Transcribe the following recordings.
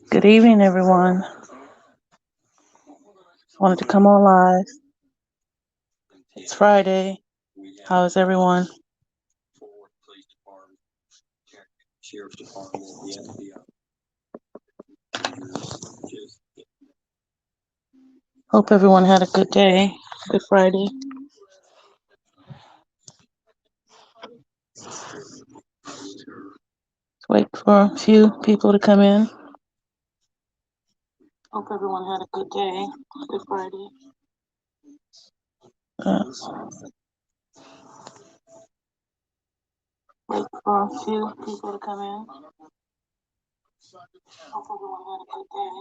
Good evening, everyone. Wanted to come on live. It's Friday. How is everyone? Hope everyone had a good day. Good Friday. Let's wait for a few people to come in. Hope everyone had a good day. Good Friday. Wait for a few people to come in. Hope everyone had a good day.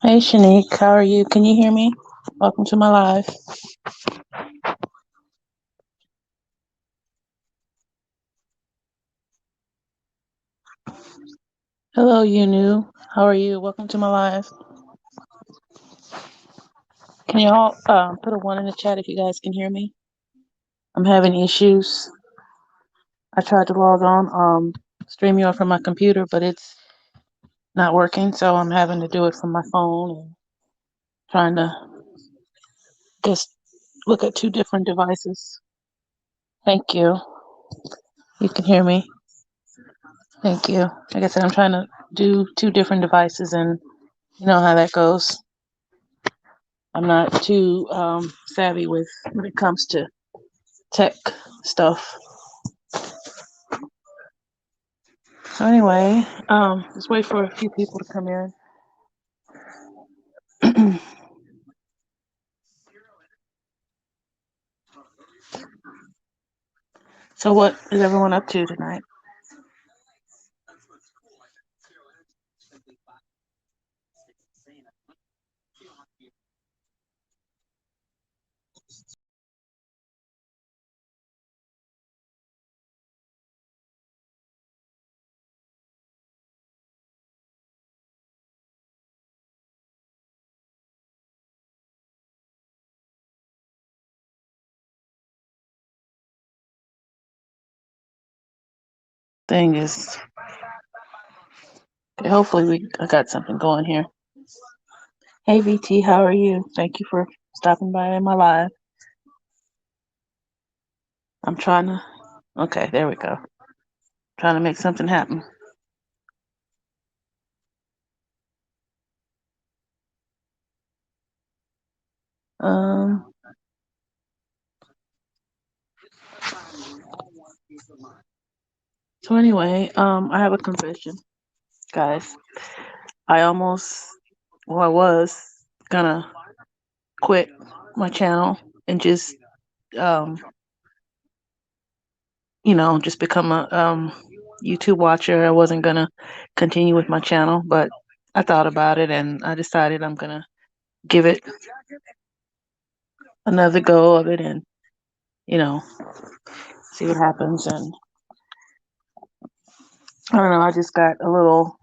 Hey Shanique, how are you? Can you hear me? Welcome to my live. Hello, Yunu. How are you? Welcome to my live. Can you all put a 1 in the chat if you guys can hear me? I'm having issues. I tried to log on StreamYard from my computer, but it's not working, so I'm having to do it from my phone and trying to just look at 2 different devices. Thank you. You can hear me. Thank you. Like I said, I'm trying to do 2 different devices, and you know how that goes. I'm not too savvy when it comes to tech stuff. So anyway, just wait for a few people to come in. So what is everyone up to tonight? Thing is, okay, hopefully I got something going here. Hey VT, how are you? Thank you for stopping by in my live. I'm trying to, okay, there we go. Trying to make something happen. So anyway, I have a confession, guys. I was gonna quit my channel and just, just become a YouTube watcher. I wasn't gonna continue with my channel, but I thought about it and I decided I'm gonna give it another go of it and, see what happens. And I don't know, I just got a little,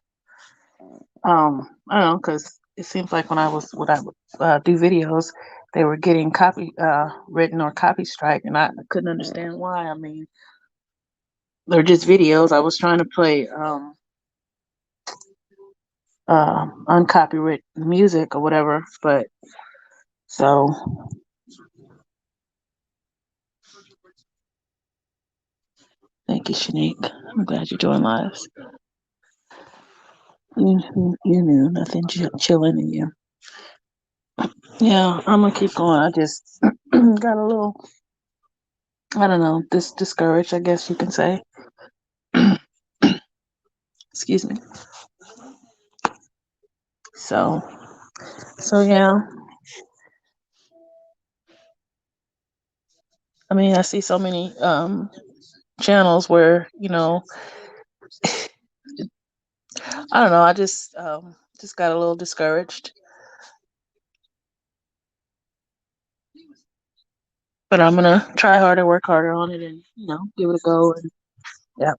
I don't know, because it seems like when I would do videos, they were getting copy written or copy strike, and I couldn't understand why. I mean, they're just videos. I was trying to play uncopyrighted music or whatever, but so thank you, Shanique. I'm glad you're doing lives. You knew nothing chilling in you. Yeah, I'm gonna keep going. I just got a little, I don't know, discouraged, I guess you can say. Excuse me. So yeah. I mean, I see so many channels where, I don't know, I just got a little discouraged. But I'm gonna try harder, work harder on it, and give it a go. And yeah.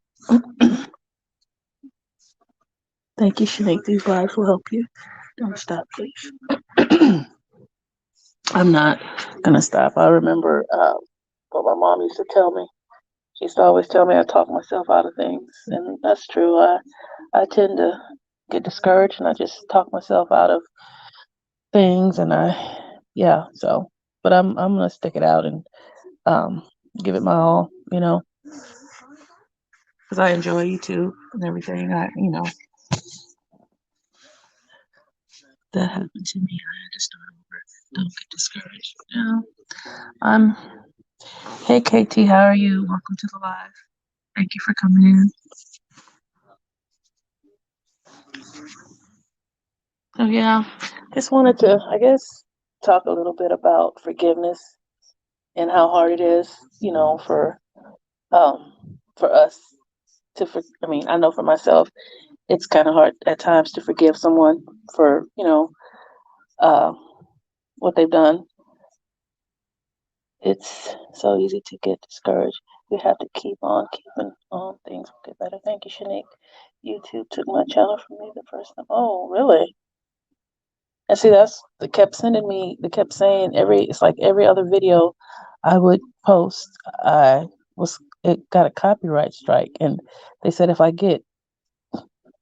Thank you, Shanique. These lives will help you. Don't stop, please. I'm not gonna stop. I remember what my mom used to tell me. She used to always tell me I talk myself out of things, and that's true. I tend to get discouraged, and I just talk myself out of things, and yeah. So, but I'm gonna stick it out and um, give it my all, because I enjoy YouTube and everything. That happened to me. I had to start over. Don't get discouraged. I'm. Hey, KT, how are you? Welcome to the live. Thank you for coming in. So yeah, just wanted to, I guess, talk a little bit about forgiveness and how hard it is, for us I mean, I know for myself, it's kind of hard at times to forgive someone for, uh, what they've done. It's so easy to get discouraged. We have to keep on keeping on. Things will get better. Thank you, Shanique. YouTube took my channel from me the first time. Oh, really? And see, they kept sending me. They kept saying it's like every other video I would post, I it got a copyright strike, and they said if I get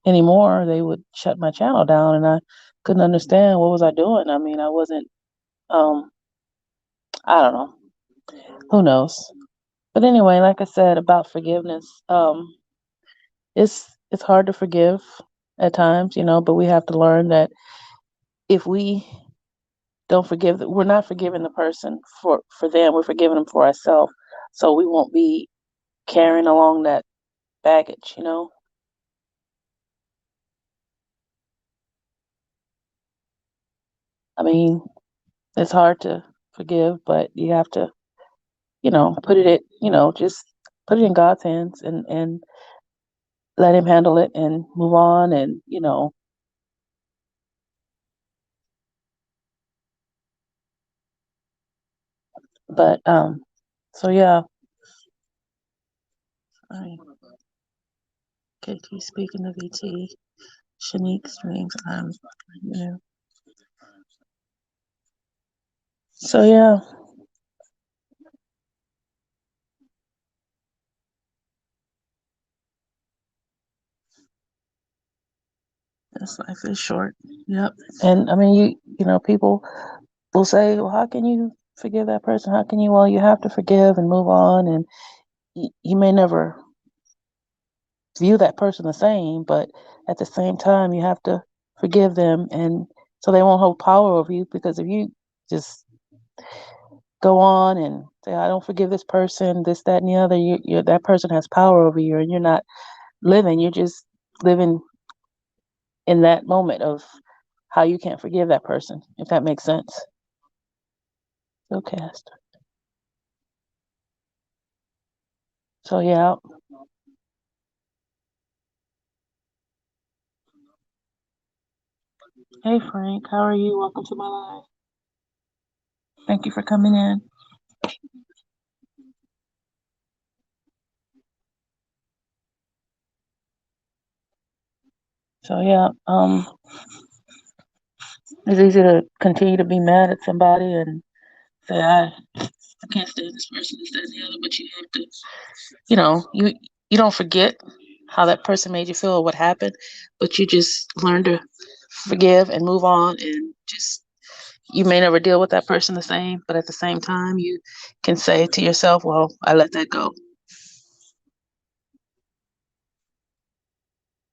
any more, they would shut my channel down, and I couldn't understand what was I doing. I mean, I wasn't. Um, I don't know. Who knows? But anyway, like I said about forgiveness, it's hard to forgive at times, but we have to learn that if we don't forgive we're not forgiving the person for them, we're forgiving them for ourselves, so we won't be carrying along that baggage. I mean, it's hard to forgive, but you have to, put it, just put it in God's hands and let him handle it and move on, and but so yeah. I mean, KT speaking of VT, Shanique streams. You know. So yeah, this life is short. Yep. And I mean, people will say, "Well, how can you forgive that person? How can you?" Well, you have to forgive and move on, and you may never view that person the same, but at the same time, you have to forgive them, and so they won't hold power over you. Because if you just go on and say, "I don't forgive this person," this, that, and the other, that person has power over you, and you're not living. You're just living in that moment of how you can't forgive that person, if that makes sense. Okay. So yeah. Hey Frank, how are you? Welcome to my live. Thank you for coming in. So yeah, it's easy to continue to be mad at somebody and say I can't stand this person, this, that, and the other, but you have to, you don't forget how that person made you feel or what happened, but you just learn to forgive and move on, and just you may never deal with that person the same, but at the same time you can say to yourself, well, I let that go.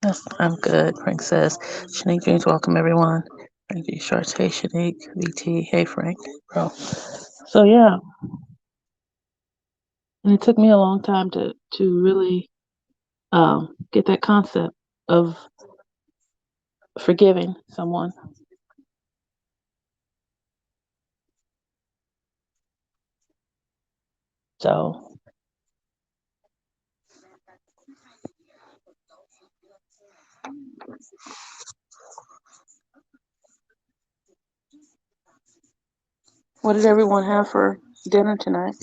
Yes, I'm good, Frank says. Shanique James, welcome everyone. Thank you, Shorts. Hey, Shanique, VT. Hey, Frank, bro. So yeah, and it took me a long time to really get that concept of forgiving someone. So what did everyone have for dinner tonight?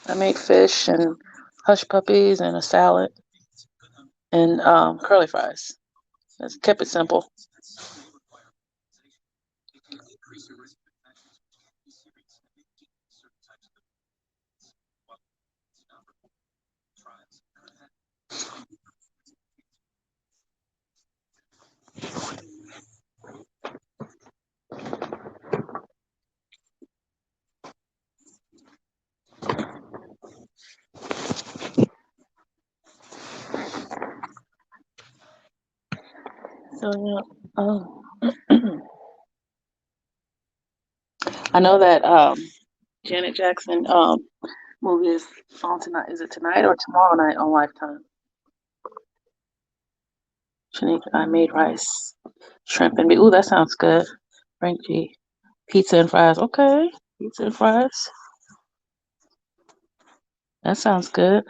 I made fish and hush puppies and a salad and curly fries. Just kept it simple. So yeah, I know that Janet Jackson movie is on tonight. Is it tonight or tomorrow night on Lifetime? Shanique, I made rice, shrimp, and ooh, that sounds good. Frank G. Pizza and fries. Okay, pizza and fries. That sounds good.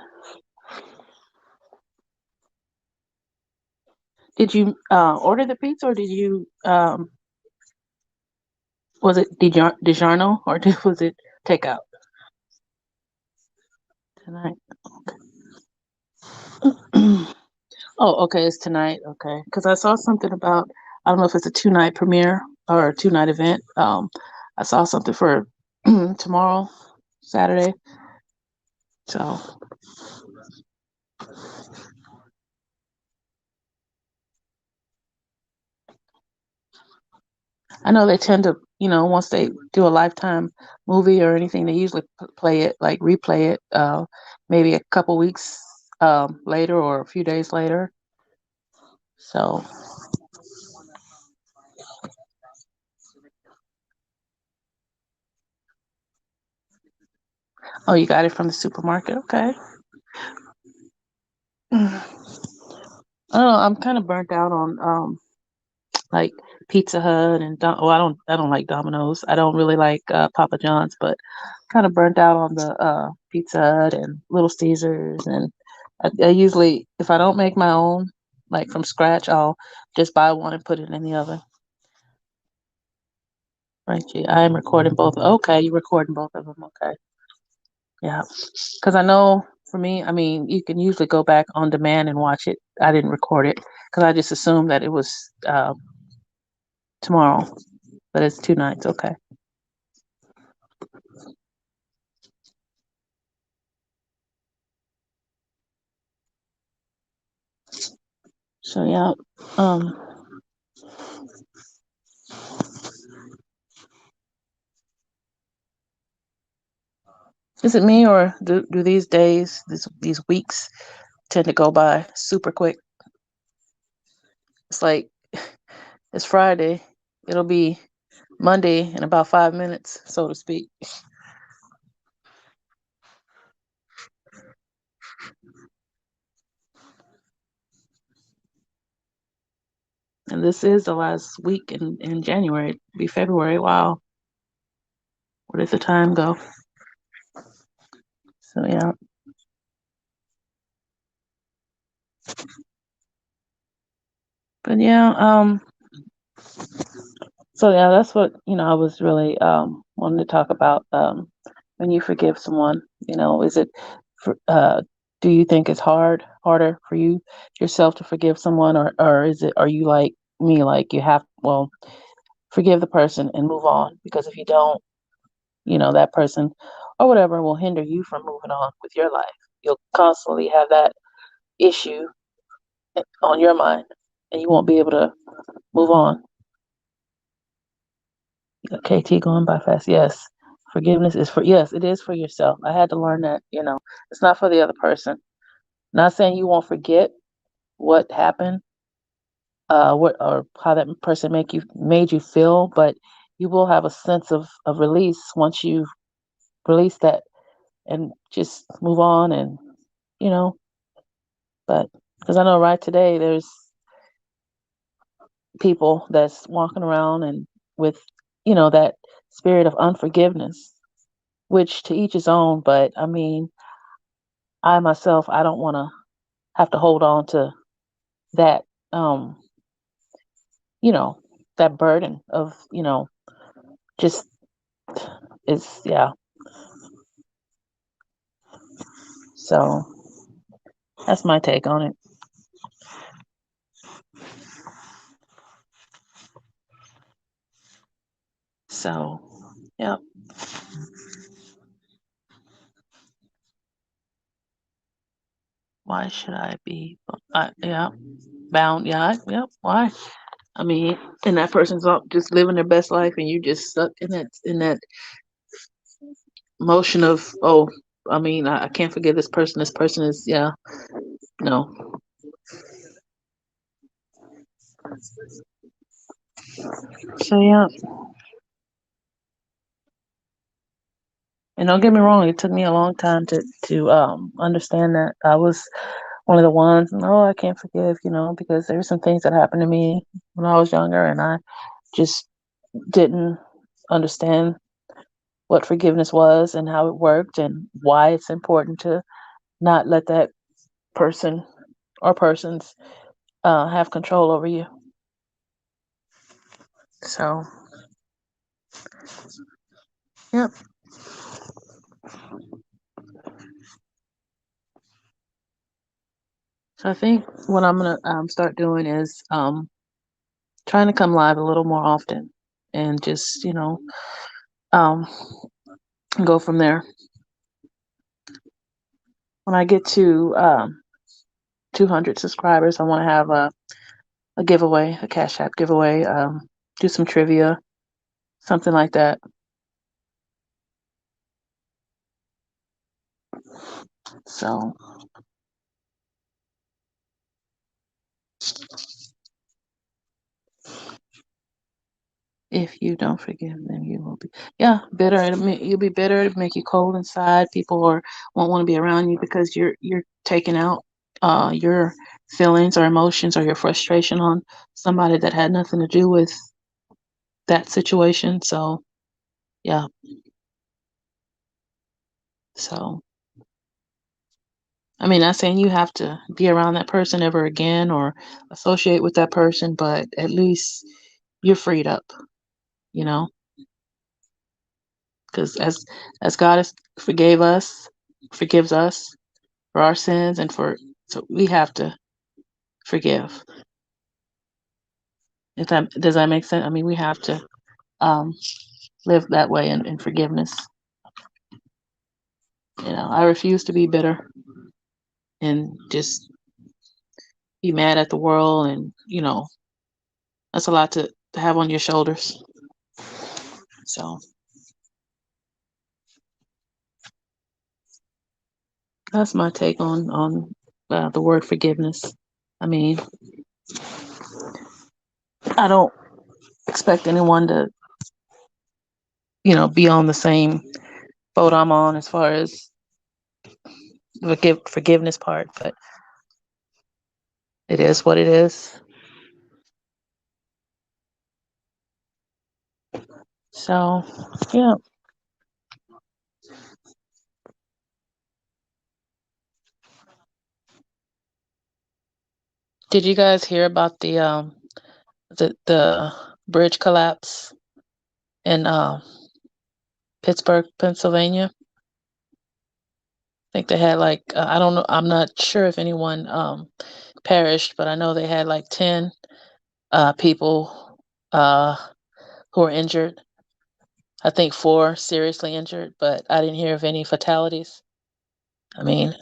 Did you order the pizza or did you was it DiGiorno or was it takeout tonight? Oh, okay, it's tonight. Okay, because I saw something about I don't know if it's a 2 night premiere or a 2 night event. I saw something for tomorrow, Saturday. So I know they tend to, once they do a Lifetime movie or anything, they usually play it, like replay it, maybe a couple weeks later or a few days later. So, oh, you got it from the supermarket? Okay. Oh, I'm kind of burnt out on like Pizza Hut and well, I don't like Domino's. I don't really like Papa John's, but kind of burnt out on the Pizza Hut and Little Caesars. And I usually, if I don't make my own, like from scratch, I'll just buy one and put it in the oven. Right, G. I am recording both. Okay, you're recording both of them. Okay, yeah. Because I know for me, I mean, you can usually go back on demand and watch it. I didn't record it because I just assumed that it was tomorrow, but it's 2 nights. Okay. So yeah, um, is it me or do these days, these weeks tend to go by super quick? It's like it's Friday, it'll be Monday in about 5 minutes, so to speak. And this is the last week in January, it'll be February. Wow, where did the time go? So yeah, but yeah, so yeah, that's what I was really wanting to talk about. When you forgive someone, is it for, do you think it's harder for you yourself to forgive someone, or are you like me, like you have forgive the person and move on because if you don't, that person or whatever will hinder you from moving on with your life. You'll constantly have that issue on your mind, and you won't be able to move on. KT going by fast. Yes. Forgiveness is for, yes, it is for yourself. I had to learn that, it's not for the other person. Not saying you won't forget what happened, what or how that person made you feel, but you will have a sense of release once you release that and just move on and, you know, but because I know right today there's people that's walking around and with, that spirit of unforgiveness, which to each his own, but I mean, I myself, I don't want to have to hold on to that, um, you know, that burden of, just it's yeah. So. That's my take on it. So, yeah. Why should I be? Yeah, bound. Yeah, yeah. Why? I mean, and that person's up just living their best life, and you just stuck in that motion of, oh, I mean, I can't forgive this person. This person is, yeah, no. So yeah, and don't get me wrong, it took me a long time to understand that I was one of the ones. No, I can't forgive, because there were some things that happened to me when I was younger, and I just didn't understand what forgiveness was and how it worked and why it's important to not let that person or persons have control over you. So, yep. So I think what I'm gonna start doing is trying to come live a little more often and just um, go from there. When I get to 200 subscribers, I want to have a giveaway, a Cash App giveaway, do some trivia, something like that. So if you don't forgive them, you will be, yeah, bitter. You'll be bitter. It'll make you cold inside. People won't want to be around you because you're taking out your feelings or emotions or your frustration on somebody that had nothing to do with that situation. So yeah, so I mean, not saying you have to be around that person ever again or associate with that person, but at least you're freed up, you know, because as God has forgives us for our sins and so we have to forgive. If that does that make sense? I mean, we have to um, live that way in forgiveness. I refuse to be bitter and just be mad at the world, and that's a lot to have on your shoulders. So that's my take on the word forgiveness. I mean, I don't expect anyone to be on the same boat I'm on as far as the forgiveness part, but it is what it is. So, yeah. Did you guys hear about the bridge collapse in Pittsburgh, Pennsylvania? I think they had like I don't know. I'm not sure if anyone perished, but I know they had like 10 people uh, who were injured. I think 4 seriously injured, but I didn't hear of any fatalities. I mean,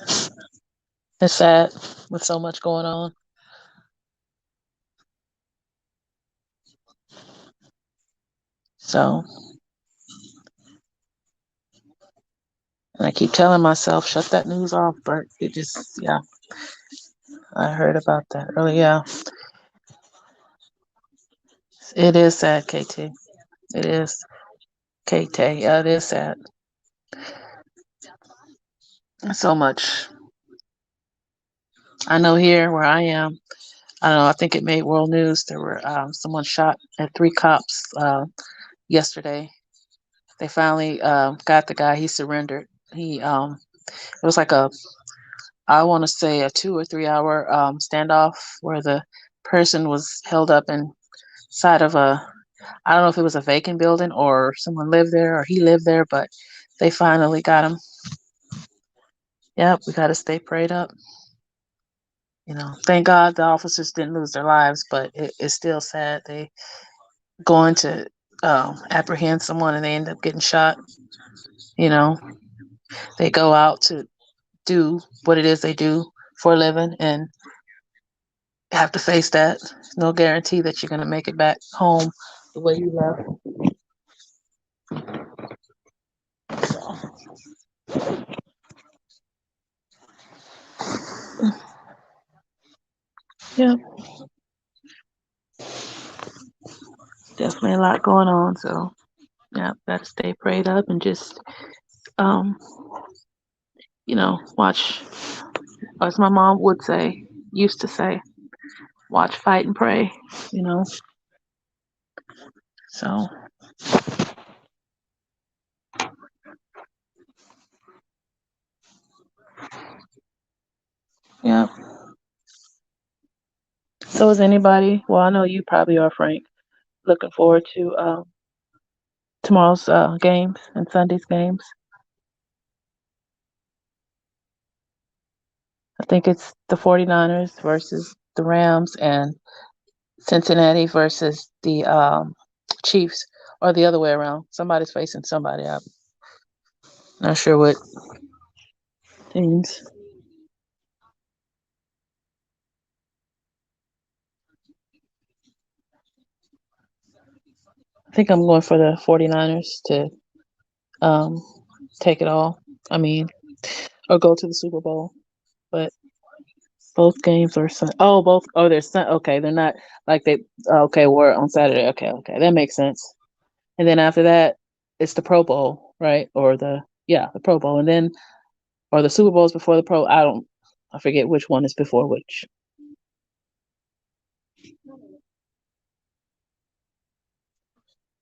it's sad with so much going on. So, and I keep telling myself, shut that news off, but it just, yeah, I heard about that earlier. Yeah, it is sad, KT. It is, KT. Yeah, it is sad. So much. I know here where I am, I don't know, I think it made world news. There were someone shot at 3 cops yesterday. They finally got the guy. He surrendered. It was like I want to say a 2 or 3 hour standoff where the person was held up inside of I don't know if it was a vacant building or someone lived there or he lived there, but they finally got him. Yep, we got to stay prayed up. Thank God the officers didn't lose their lives, but it's still sad. They going to apprehend someone and they end up getting shot. You know, they go out to do what it is they do for a living and have to face that. There's no guarantee that you're going to make it back home the way you left. So, yeah, definitely a lot going on. So, yeah, got to stay prayed up and just, um, watch, as my mom would say, used to say, watch, fight, and pray, you know. So, yeah. So, is anybody, well, I know you probably are, Frank, looking forward to tomorrow's games and Sunday's games. I think it's the 49ers versus the Rams and Cincinnati versus the Chiefs, or the other way around. Somebody's facing somebody. I'm not sure what teams. I think I'm going for the 49ers to um, take it all. I mean, or go to the Super Bowl. But both games are oh, both. Oh, they're okay. They're not like they. Okay, we're on Saturday. Okay, okay, that makes sense. And then after that, it's the Pro Bowl, right? Or the Pro Bowl, and then or the Super Bowls before the Pro. I forget which one is before which.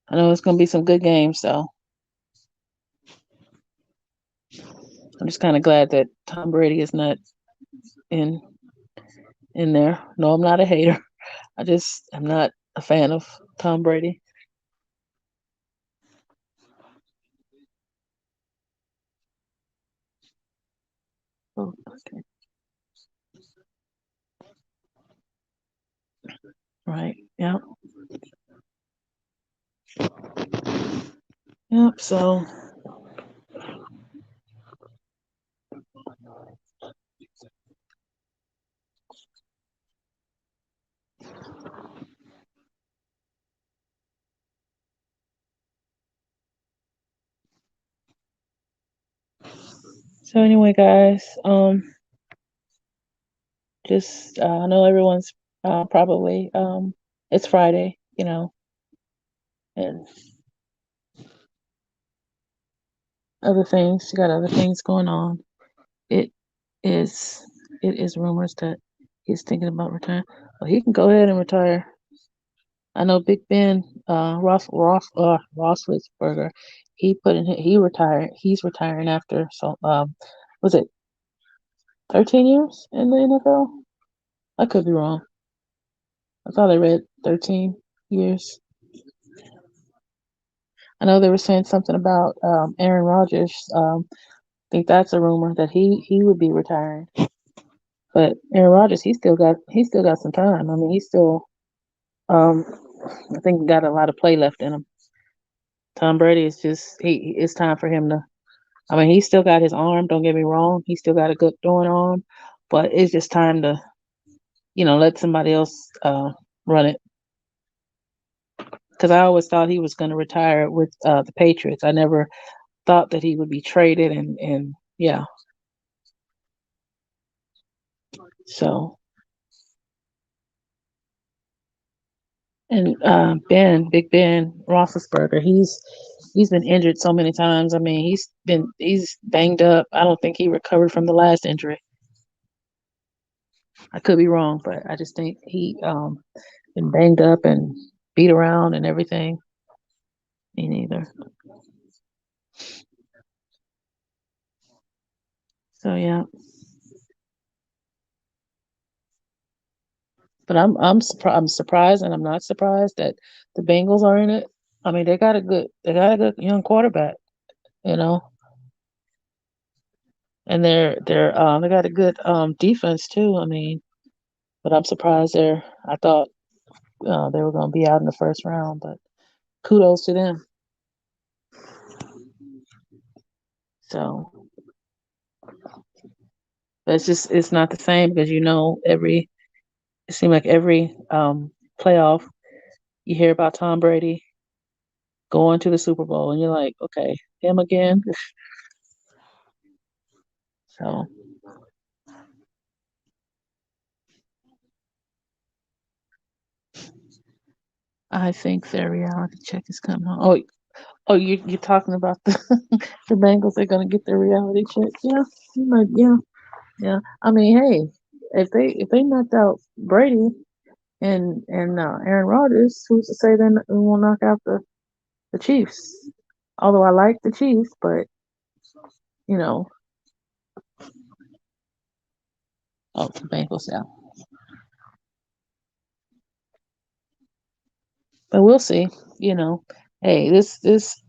I know it's gonna be some good games, so I'm just kind of glad that Tom Brady is not in in there. No, I'm not a hater. I'm not a fan of Tom Brady. Oh, okay. Right. Yep. Yep. So anyway, guys, just I know everyone's probably it's Friday, and other things. You got other things going on. It is it is rumors that he's thinking about retiring. Well, he can go ahead and retire. I know Big Ben, Roethlisberger, he retired. He's retiring after was it 13 years in the NFL? I could be wrong. I thought I read 13 years. I know they were saying something about Aaron Rodgers. I think that's a rumor that he would be retiring. But Aaron Rodgers, he still got some time. I mean, he's still um, I think got a lot of play left in him. Tom Brady is just it's time for him to. I mean, he's still got his arm. Don't get me wrong. He still got a good throwing arm, but it's just time to let somebody else run it. Because I always thought he was going to retire with the Patriots. I never thought that he would be traded, and yeah. So and Big Ben Roethlisberger, he's been injured so many times. I mean, he's banged up. I don't think he recovered from the last injury. I could be wrong, but I just think he been banged up and beat around and everything. Me neither. So yeah, but I'm surprised and I'm not surprised that the Bengals are in it. I mean, they got a good young quarterback, you know, and they got a good defense too. I mean. but I'm surprised they're. I thought they were going to be out in the first round, but kudos to them. So, but it's not the same because every it seemed like every playoff you hear about Tom Brady going to the Super Bowl, and you're like, okay, him again. So I think their reality check is coming on. Oh, you're talking about the the Bengals? They're gonna get their reality check. Yeah, yeah, yeah. I mean, hey, if they knocked out Brady and Aaron Rodgers, who's to say they won't knock out the Chiefs? Although I like the Chiefs, but you know, oh, the Bengals, yeah. But we'll see. You know, hey, this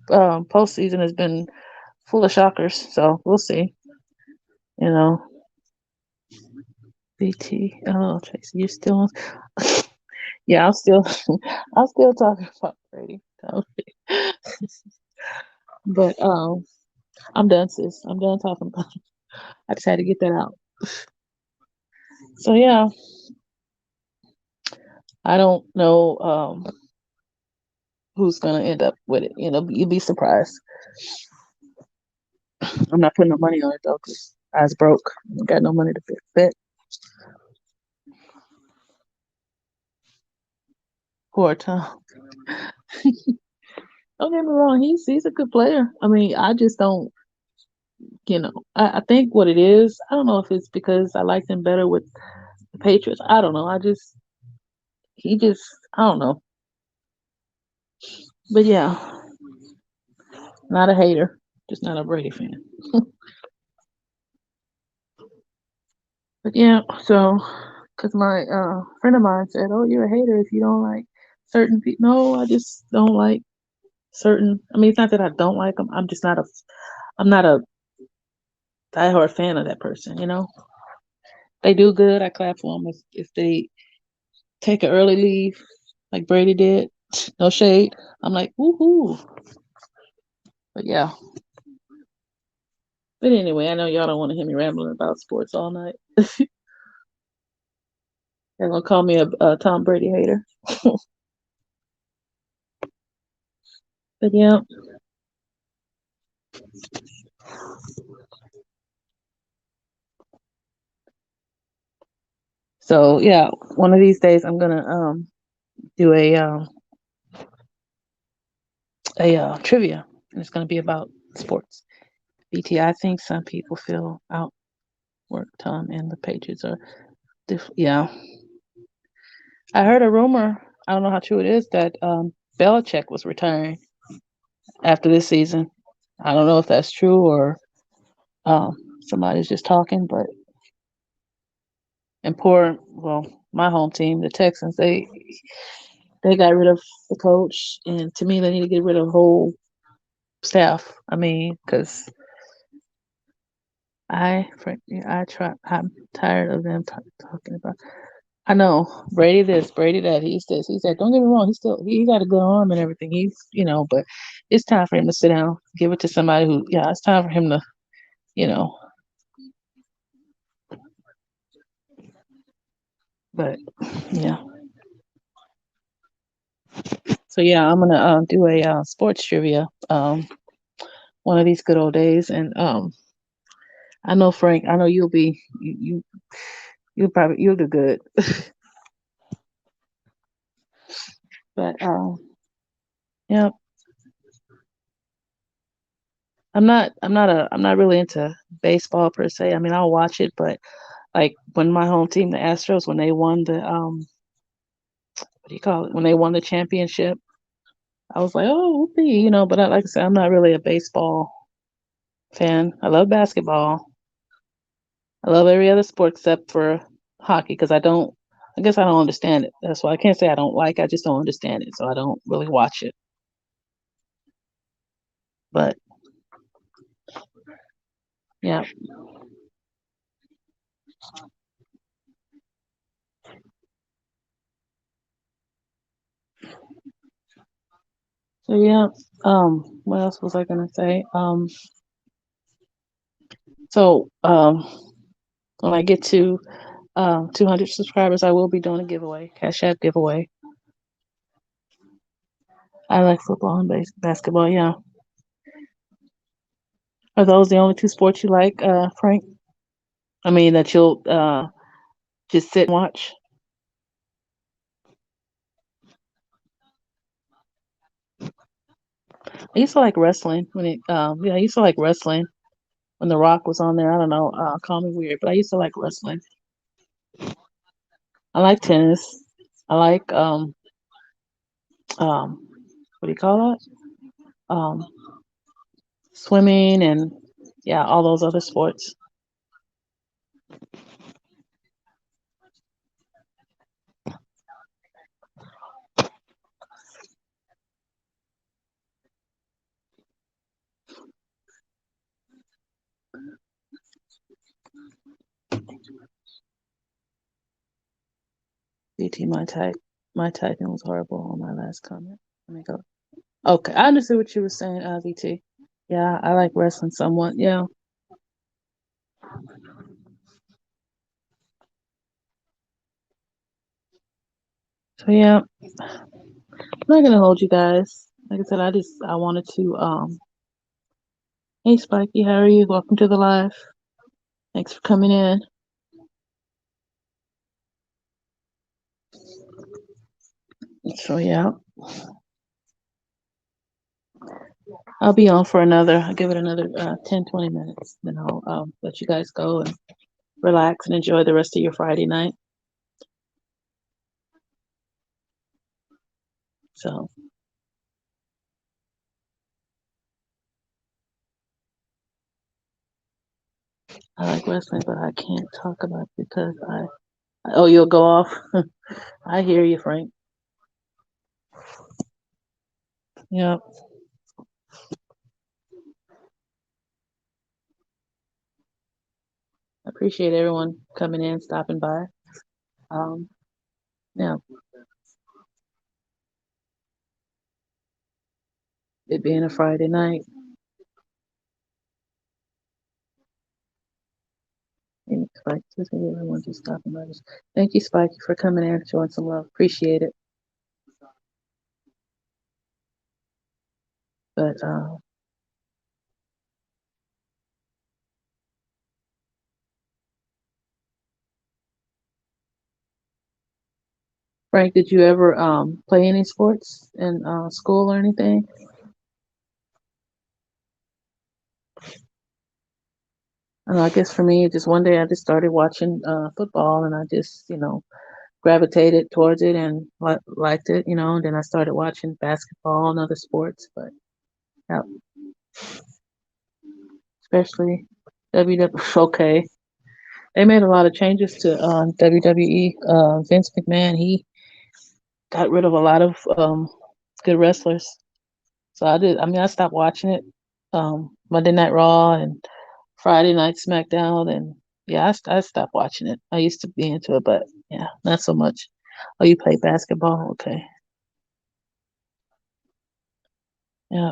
postseason has been full of shockers, so we'll see. You know, BT. Oh, Tracy, you still on? Yeah, I'm still talking about Brady. But I'm done, sis. I'm done talking about it. I just had to get that out. So yeah, I don't know who's gonna end up with it. You'd be surprised. I'm not putting no money on it though, cause I was broke. I got no money to bet. Poor Tom. Don't get me wrong, he's a good player. I mean, I just don't. I think what it is, I don't know if it's because I liked him better with the Patriots. I don't know. He just, I don't know. But yeah, not a hater, just not a Brady fan. But yeah, so because my friend of mine said, "Oh, you're a hater if you don't like certain people." No, I just don't like certain. I mean, it's not that I don't like them. I'm just not a. I'm not a diehard fan of that person. They do good. I clap for them. If they take an early leave, like Brady did, no shade. I'm like, woohoo. But yeah. But anyway, I know y'all don't want to hear me rambling about sports all night. They're gonna call me a Tom Brady hater. But yeah. So yeah, one of these days I'm gonna do a trivia, and it's gonna be about sports. BT, I think some people feel outworked Tom and the Patriots are yeah. I heard a rumor. I don't know how true it is that Belichick was retiring after this season. I don't know if that's true or somebody's just talking, but my home team, the Texans, they got rid of the coach, and to me, they need to get rid of the whole staff. I mean, because frankly, I'm tired of them talking about. I know Brady this, Brady that. He's this, he's that. Don't get me wrong. He got a good arm and everything. But it's time for him to sit down, give it to somebody who. Yeah, it's time for him to, you know. But yeah. So yeah, I'm gonna do a sports trivia one of these good old days, and I know Frank. I know you'll do good. But yeah, I'm not really into baseball per se. I mean, I'll watch it, but like when my home team, the Astros, when they won the what do you call it? When they won the championship, I was like, oh, whoopee, But like I said, I'm not really a baseball fan. I love basketball. I love every other sport except for hockey because I don't. I guess I don't understand it. That's why I can't say I don't like. I just don't understand it, so I don't really watch it. But yeah, So yeah, what else was I gonna say? So when I get to 200 subscribers, I will be doing a giveaway, Cash App giveaway. I like football and basketball. Yeah, are those the only two sports you like, Frank? I mean that you'll just sit and watch. I used to like wrestling when it. Yeah, I used to like wrestling when The Rock was on there. I don't know. Call me weird, but I used to like wrestling. I like tennis. I like um what do you call that? Swimming and yeah, all those other sports. BT, my typing was horrible on my last comment. Let me go. Okay, I understood what you were saying, VT. Yeah, I like wrestling somewhat. Yeah. So yeah, I'm not gonna hold you guys. Like I said, I wanted to hey Spiky, how are you? Welcome to the live. Thanks for coming in. So yeah, I'll be on for I'll give it another 10, 20 minutes. Then I'll let you guys go and relax and enjoy the rest of your Friday night. So I like wrestling, but I can't talk about it because oh, you'll go off. I hear you, Frank. Yep. I appreciate everyone coming in, stopping by. Um, yeah, it being a Friday night. And Spike says, "Hey, everyone just stopping by. Thank you, Spike, for coming in, showing some love. Appreciate it. But Frank, did you ever play any sports in school or anything? I guess for me, just one day I just started watching football, and I just gravitated towards it and liked it. And then I started watching basketball and other sports, but yeah, especially WWE. Okay, they made a lot of changes to WWE. Vince McMahon, he got rid of a lot of good wrestlers. So I did. I mean, I stopped watching it. Monday Night Raw and Friday Night SmackDown, and yeah, I stopped watching it. I used to be into it, but yeah, not so much. Oh, you play basketball? Okay. Yeah.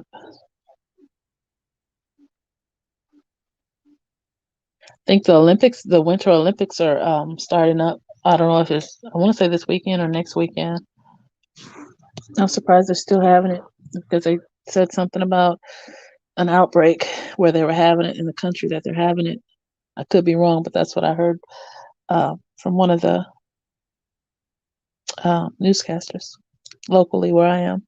I think the Winter Olympics are starting up. I don't know if I want to say this weekend or next weekend. I'm surprised they're still having it because they said something about an outbreak where they were having it in the country that they're having it. I could be wrong, but that's what I heard from one of the newscasters locally where I am.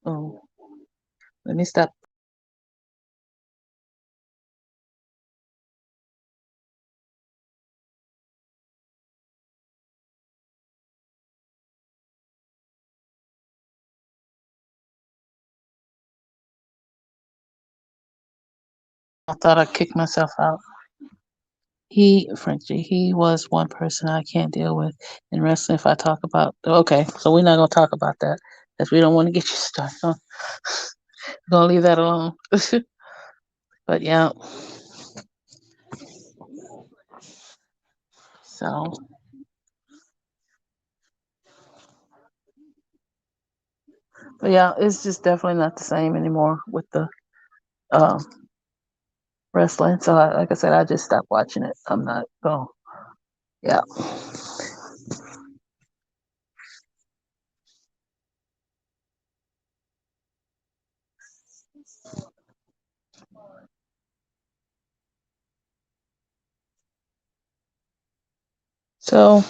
Oh, let me stop. I thought I kicked myself out. Frenchie, he was one person I can't deal with in wrestling. If I talk about, okay, so we're not gonna talk about that because we don't want to get you started. We're gonna leave that alone. But yeah, so but yeah, it's just definitely not the same anymore with the um wrestling. So like I said, I just stopped watching it. I'm not going. Yeah. So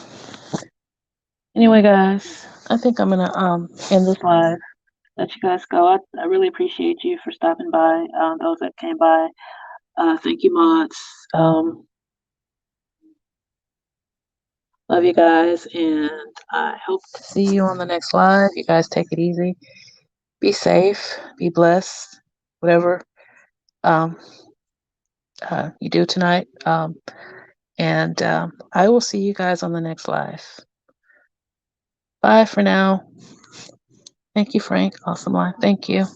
anyway, guys, I think I'm gonna end this live. Let you guys go. I really appreciate you for stopping by. Those that came by. Thank you, mods. Love you guys, and I hope to see you on the next live. You guys take it easy. Be safe. Be blessed. Whatever um, you do tonight. And I will see you guys on the next live. Bye for now. Thank you, Frank. Awesome live. Thank you.